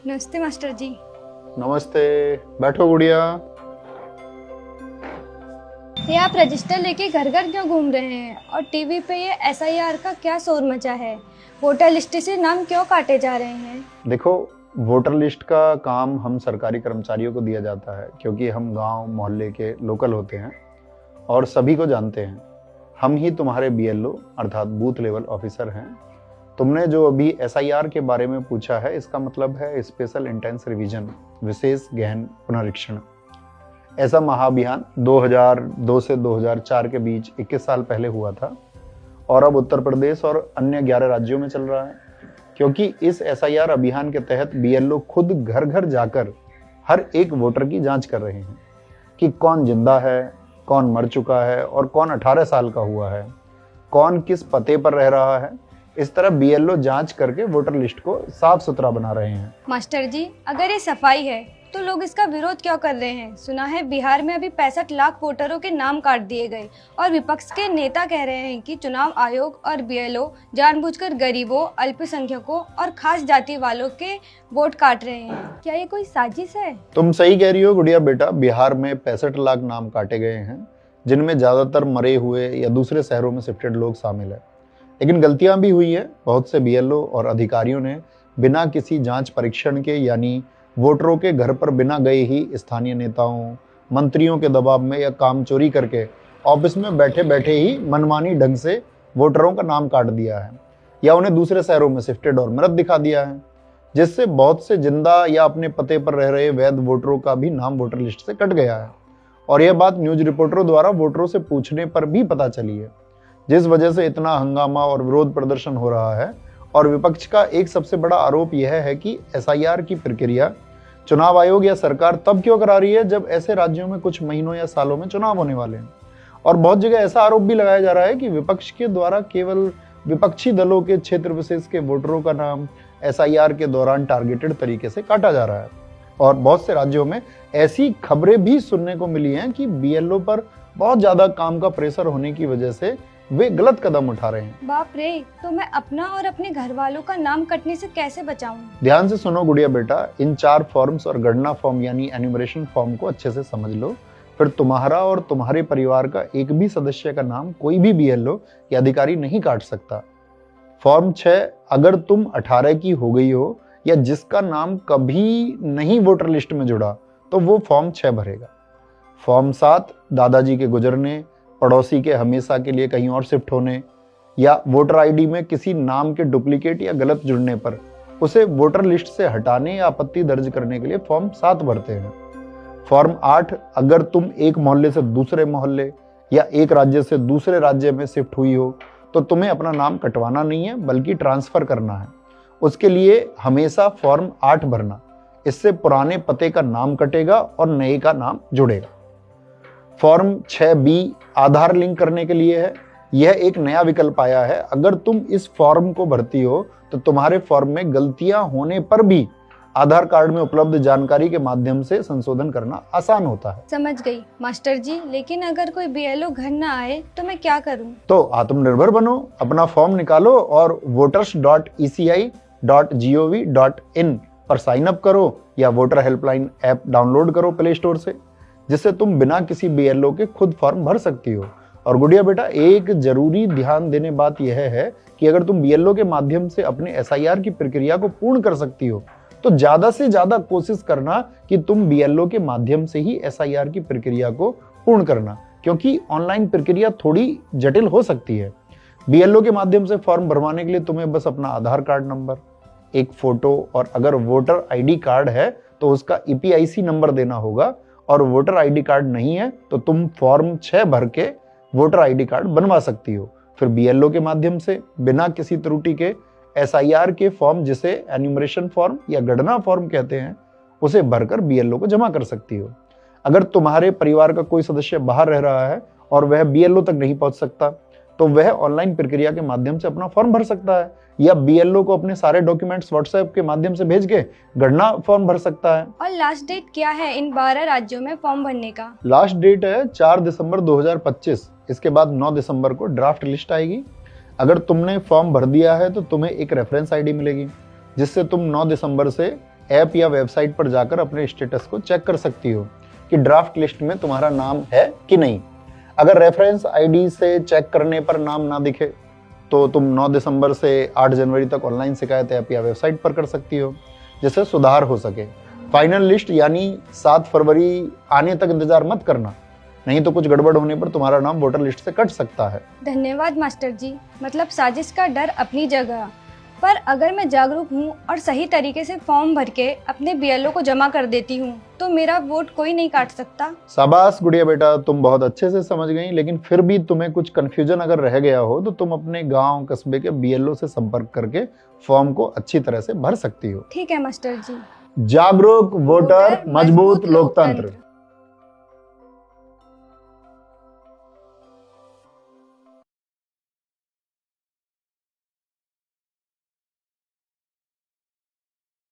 नमस्ते मास्टर जी। नमस्ते। बैठो गुड़िया। ये आप रजिस्टर लेके घर घर क्यों घूम रहे हैं और टीवी पे ये एसआईआर का क्या शोर मचा है? वोटर लिस्ट से नाम क्यों काटे जा रहे हैं? देखो, वोटर लिस्ट का काम हम सरकारी कर्मचारियों को दिया जाता है क्योंकि हम गांव मोहल्ले के लोकल होते हैं और सभी को जानते हैं। हम ही तुम्हारे बीएलओ अर्थात बूथ लेवल ऑफिसर हैं। तुमने जो अभी एसआईआर के बारे में पूछा है, इसका मतलब है स्पेशल इंटेंस रिवीजन, विशेष गहन पुनरीक्षण। ऐसा महाअभियान 2002 से 2004 के बीच 21 साल पहले हुआ था और अब उत्तर प्रदेश और अन्य 11 राज्यों में चल रहा है। क्योंकि इस एसआईआर अभियान के तहत बीएलओ खुद घर घर जाकर हर एक वोटर की जांच कर रहे हैं कि कौन जिंदा है, कौन मर चुका है और कौन 18 साल का हुआ है, कौन किस पते पर रह रहा है। इस तरह बीएलओ जांच करके वोटर लिस्ट को साफ सुथरा बना रहे हैं। मास्टर जी, अगर ये सफाई है तो लोग इसका विरोध क्यों कर रहे हैं? सुना है बिहार में अभी 65 लाख वोटरों के नाम काट दिए गए और विपक्ष के नेता कह रहे हैं कि चुनाव आयोग और बीएलओ जानबूझकर गरीबों, अल्पसंख्यकों और खास जाति वालों के वोट काट रहे हैं। क्या ये कोई साजिश है? तुम सही कह रही हो गुड़िया बेटा। बिहार में 65 लाख नाम काटे गए हैं, जिनमें ज्यादातर मरे हुए या दूसरे शहरों में शिफ्टेड लोग शामिल है। लेकिन गलतियां भी हुई है। बहुत से बीएलओ और अधिकारियों ने बिना किसी जांच परीक्षण के, यानी वोटरों के घर पर बिना गए ही स्थानीय नेताओं, मंत्रियों के दबाव में या काम चोरी करके ऑफिस में बैठे बैठे ही मनमानी ढंग से वोटरों का नाम काट दिया है या उन्हें दूसरे शहरों में शिफ्टेड और मृत दिखा दिया है, जिससे बहुत से जिंदा या अपने पते पर रह रहे वैध वोटरों का भी नाम वोटर लिस्ट से कट गया है। और यह बात न्यूज रिपोर्टरों द्वारा वोटरों से पूछने पर भी पता चली है, जिस वजह से इतना हंगामा और विरोध प्रदर्शन हो रहा है। और विपक्ष का एक सबसे बड़ा आरोप यह है कि एसआईआर की प्रक्रिया चुनाव आयोग या सरकार तब क्यों करा रही है जब ऐसे राज्यों में कुछ महीनों या सालों में चुनाव होने वाले हैं। और बहुत जगह ऐसा आरोप भी लगाया जा रहा है कि विपक्ष के द्वारा केवल विपक्षी दलों के क्षेत्र विशेष के वोटरों का नाम एसआईआर के दौरान टारगेटेड तरीके से काटा जा रहा है। और बहुत से राज्यों में ऐसी खबरें भी सुनने को मिली हैं कि बीएलओ पर बहुत ज्यादा काम का प्रेशर होने की वजह से वे गलत कदम उठा रहे हैं। बाप रे, तो मैं अपना और अपने घर वालों का नाम कटने से कैसे बचाऊं? ध्यान से सुनो गुड़िया बेटा। इन 4 फॉर्म्स और गणना फॉर्म यानी एन्यूमरेशन फॉर्म को अच्छे से समझ लो। फिर तुम्हारा और तुम्हारे परिवार का एक भी सदस्य का नाम कोई भी बीएलओ या अधिकारी नहीं काट सकता। फॉर्म 6, अगर तुम 18 की हो गई हो या जिसका नाम कभी नहीं वोटर लिस्ट में जुड़ा तो वो फॉर्म 6 भरेगा। फॉर्म 7, दादाजी के गुजरने, पड़ोसी के हमेशा के लिए कहीं और शिफ्ट होने या वोटर आईडी में किसी नाम के डुप्लीकेट या गलत जुड़ने पर उसे वोटर लिस्ट से हटाने या आपत्ति दर्ज करने के लिए फॉर्म 7 भरते हैं। फॉर्म 8, अगर तुम एक मोहल्ले से दूसरे मोहल्ले या एक राज्य से दूसरे राज्य में शिफ्ट हुई हो तो तुम्हें अपना नाम कटवाना नहीं है बल्कि ट्रांसफर करना है। उसके लिए हमेशा फॉर्म 8 भरना। इससे पुराने पते का नाम कटेगा और नए का नाम जुड़ेगा। फॉर्म 6B, आधार लिंक करने के लिए है। यह एक नया विकल्प आया है। अगर तुम इस फॉर्म को भरती हो तो तुम्हारे फॉर्म में गलतियां होने पर भी आधार कार्ड में उपलब्ध जानकारी के माध्यम से संशोधन करना आसान होता है। समझ गई मास्टर जी, लेकिन अगर कोई बीएलओ घर ना आए तो मैं क्या करूं? तो आत्मनिर्भर बनो, अपना फॉर्म निकालो और voters.eci.gov.in पर साइन अप करो या वोटर हेल्पलाइन ऐप डाउनलोड करो प्ले स्टोर से, जिससे तुम बिना किसी बीएलओ के खुद फॉर्म भर सकती हो। और गुड़िया बेटा, एक जरूरी ध्यान देने बात यह है कि अगर तुम बीएलओ के माध्यम से अपने एसआईआर की प्रक्रिया को पूर्ण कर सकती हो तो ज्यादा से ज्यादा कोशिश करना कि तुम बीएलओ के माध्यम से ही एसआईआर की प्रक्रिया को पूर्ण करना, क्योंकि ऑनलाइन प्रक्रिया थोड़ी जटिल हो सकती है। बीएलओ के माध्यम से फॉर्म भरवाने के लिए तुम्हें बस अपना आधार कार्ड नंबर, एक फोटो और अगर वोटर आईडी कार्ड है तो उसका ईपीआईसी नंबर देना होगा। और वोटर आईडी कार्ड नहीं है तो तुम फॉर्म 6 भर के वोटर आईडी कार्ड बनवा सकती हो। फिर बीएलओ के माध्यम से बिना किसी त्रुटि के एसआईआर के फॉर्म, जिसे एन्यूमरेशन फॉर्म या गणना फॉर्म कहते हैं, उसे भरकर बीएलओ को जमा कर सकती हो। अगर तुम्हारे परिवार का कोई सदस्य बाहर रह रहा है और वह बीएलओ तक नहीं पहुंच सकता तो वह ऑनलाइन प्रक्रिया के माध्यम से अपना फॉर्म भर सकता है या बीएलओ को अपने सारे डॉक्यूमेंट्स व्हाट्सएप के माध्यम से भेज के गणना फॉर्म भर सकता है। और लास्ट डेट क्या है इन 12 राज्यों में फॉर्म भरने का? लास्ट डेट है 4 दिसंबर 2025। इसके बाद 9 दिसंबर को ड्राफ्ट लिस्ट आएगी। अगर तुमने फॉर्म भर दिया है तो तुम्हें एक रेफरेंस आईडी मिलेगी, जिससे तुम 9 दिसंबर से ऐप या वेबसाइट पर जाकर अपने स्टेटस को चेक कर सकती हो कि ड्राफ्ट लिस्ट में तुम्हारा नाम है कि नहीं। अगर रेफरेंस आईडी से चेक करने पर नाम ना दिखे तो तुम 9 दिसंबर से 8 जनवरी तक ऑनलाइन शिकायत ऐप या वेबसाइट पर कर सकती हो, जिससे सुधार हो सके। फाइनल लिस्ट यानी 7 फरवरी आने तक इंतजार मत करना, नहीं तो कुछ गड़बड़ होने पर तुम्हारा नाम वोटर लिस्ट से कट सकता है। धन्यवाद मास्टर जी। मतलब साजिश का डर अपनी जगह, पर अगर मैं जागरूक हूँ और सही तरीके से फॉर्म भर के अपने बीएलओ को जमा कर देती हूँ तो मेरा वोट कोई नहीं काट सकता। शाबाश गुड़िया बेटा, तुम बहुत अच्छे से समझ गई, लेकिन फिर भी तुम्हें कुछ कंफ्यूजन अगर रह गया हो तो तुम अपने गांव कस्बे के बीएलओ से संपर्क करके फॉर्म को अच्छी तरह से भर सकती हो। ठीक है मास्टर जी। जागरूक वोटर, मजबूत लोकतंत्र।